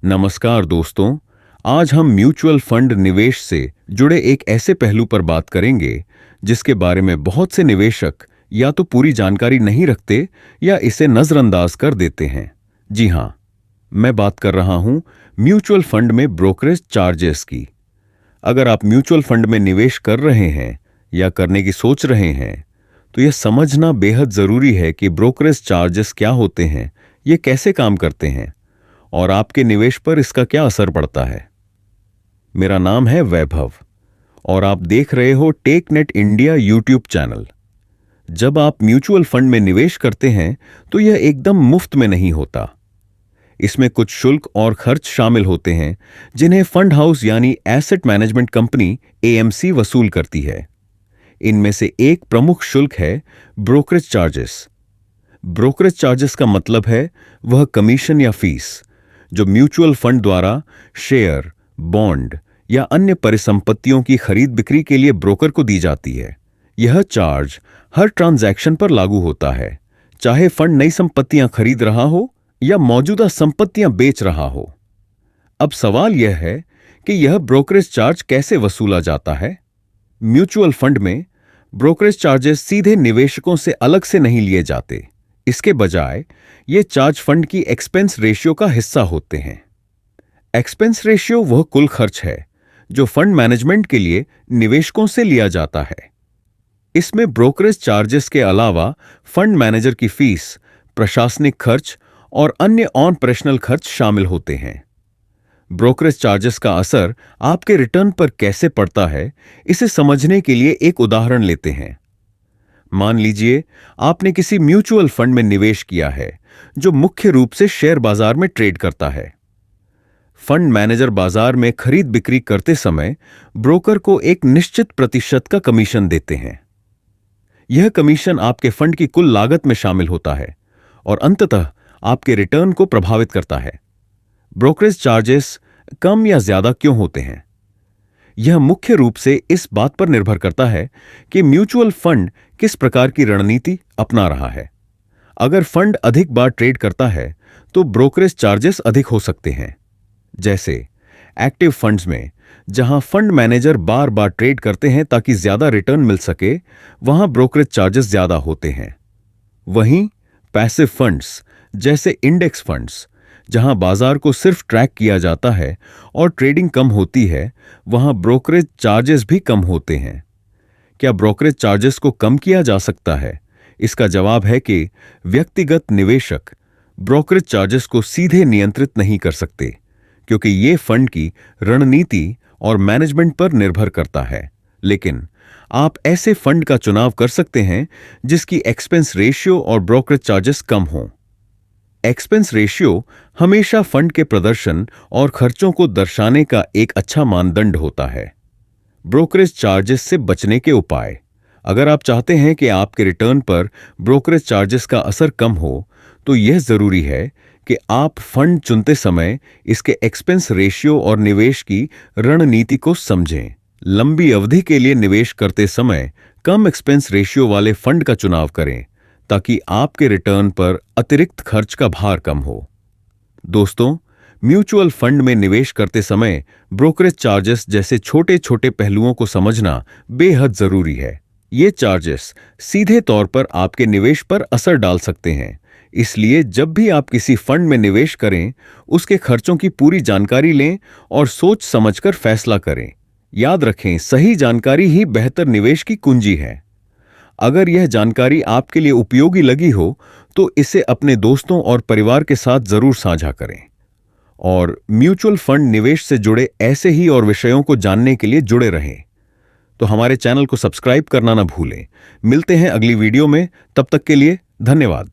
नमस्कार दोस्तों। आज हम म्यूचुअल फंड निवेश से जुड़े एक ऐसे पहलू पर बात करेंगे जिसके बारे में बहुत से निवेशक या तो पूरी जानकारी नहीं रखते या इसे नजरअंदाज कर देते हैं। जी हाँ, मैं बात कर रहा हूं म्यूचुअल फंड में ब्रोकरेज चार्जेस की। अगर आप म्यूचुअल फंड में निवेश कर रहे हैं या करने की सोच रहे हैं तो यह समझना बेहद जरूरी है कि ब्रोकरेज चार्जेस क्या होते हैं, ये कैसे काम करते हैं और आपके निवेश पर इसका क्या असर पड़ता है। मेरा नाम है वैभव और आप देख रहे हो टेकनेट इंडिया यूट्यूब चैनल। जब आप म्यूचुअल फंड में निवेश करते हैं तो यह एकदम मुफ्त में नहीं होता। इसमें कुछ शुल्क और खर्च शामिल होते हैं जिन्हें फंड हाउस यानी एसेट मैनेजमेंट कंपनी एएमसी वसूल करती है। इनमें से एक प्रमुख शुल्क है ब्रोकरेज चार्जेस। ब्रोकरेज चार्जेस का मतलब है वह कमीशन या फीस जो म्यूचुअल फंड द्वारा शेयर, बॉन्ड या अन्य परिसंपत्तियों की खरीद बिक्री के लिए ब्रोकर को दी जाती है। यह चार्ज हर ट्रांजैक्शन पर लागू होता है, चाहे फंड नई संपत्तियां खरीद रहा हो या मौजूदा संपत्तियां बेच रहा हो। अब सवाल यह है कि यह ब्रोकरेज चार्ज कैसे वसूला जाता है। म्यूचुअल फंड में ब्रोकरेज चार्जेस सीधे निवेशकों से अलग से नहीं लिए जाते। इसके बजाय ये चार्ज फंड की एक्सपेंस रेशियो का हिस्सा होते हैं। एक्सपेंस रेशियो वह कुल खर्च है जो फंड मैनेजमेंट के लिए निवेशकों से लिया जाता है। इसमें ब्रोकरेज चार्जेस के अलावा फंड मैनेजर की फीस, प्रशासनिक खर्च और अन्य ऑपरेशनल खर्च शामिल होते हैं। ब्रोकरेज चार्जेस का असर आपके रिटर्न पर कैसे पड़ता है, इसे समझने के लिए एक उदाहरण लेते हैं। मान लीजिए आपने किसी म्यूचुअल फंड में निवेश किया है जो मुख्य रूप से शेयर बाजार में ट्रेड करता है। फंड मैनेजर बाजार में खरीद बिक्री करते समय ब्रोकर को एक निश्चित प्रतिशत का कमीशन देते हैं। यह कमीशन आपके फंड की कुल लागत में शामिल होता है और अंततः आपके रिटर्न को प्रभावित करता है। ब्रोकरेज चार्जेस कम या ज्यादा क्यों होते हैं? यह मुख्य रूप से इस बात पर निर्भर करता है कि म्यूचुअल फंड किस प्रकार की रणनीति अपना रहा है। अगर फंड अधिक बार ट्रेड करता है तो ब्रोकरेज चार्जेस अधिक हो सकते हैं। जैसे एक्टिव फंड्स में, जहां फंड मैनेजर बार बार ट्रेड करते हैं ताकि ज्यादा रिटर्न मिल सके, वहां ब्रोकरेज चार्जेस ज्यादा होते हैं। वहीं पैसिव फंड्स जैसे इंडेक्स फंड्स, जहां बाजार को सिर्फ ट्रैक किया जाता है और ट्रेडिंग कम होती है, वहां ब्रोकरेज चार्जेस भी कम होते हैं। क्या ब्रोकरेज चार्जेस को कम किया जा सकता है? इसका जवाब है कि व्यक्तिगत निवेशक ब्रोकरेज चार्जेस को सीधे नियंत्रित नहीं कर सकते, क्योंकि ये फंड की रणनीति और मैनेजमेंट पर निर्भर करता है। लेकिन आप ऐसे फंड का चुनाव कर सकते हैं जिसकी एक्सपेंस रेशियो और ब्रोकरेज चार्जेस कम हों। एक्सपेंस रेशियो हमेशा फंड के प्रदर्शन और खर्चों को दर्शाने का एक अच्छा मानदंड होता है। ब्रोकरेज चार्जेस से बचने के उपाय: अगर आप चाहते हैं कि आपके रिटर्न पर ब्रोकरेज चार्जेस का असर कम हो, तो यह जरूरी है कि आप फंड चुनते समय इसके एक्सपेंस रेशियो और निवेश की रणनीति को समझें। लंबी अवधि के लिए निवेश करते समय कम एक्सपेंस रेशियो वाले फंड का चुनाव करें ताकि आपके रिटर्न पर अतिरिक्त खर्च का भार कम हो। दोस्तों, म्यूचुअल फंड में निवेश करते समय ब्रोकरेज चार्जेस जैसे छोटे छोटे पहलुओं को समझना बेहद जरूरी है। ये चार्जेस सीधे तौर पर आपके निवेश पर असर डाल सकते हैं, इसलिए जब भी आप किसी फंड में निवेश करें, उसके खर्चों की पूरी जानकारी लें और सोच समझकर फैसला करें। याद रखें, सही जानकारी ही बेहतर निवेश की कुंजी है। अगर यह जानकारी आपके लिए उपयोगी लगी हो तो इसे अपने दोस्तों और परिवार के साथ जरूर साझा करें। और म्यूचुअल फंड निवेश से जुड़े ऐसे ही और विषयों को जानने के लिए जुड़े रहें। तो हमारे चैनल को सब्सक्राइब करना ना भूलें। मिलते हैं अगली वीडियो में, तब तक के लिए धन्यवाद।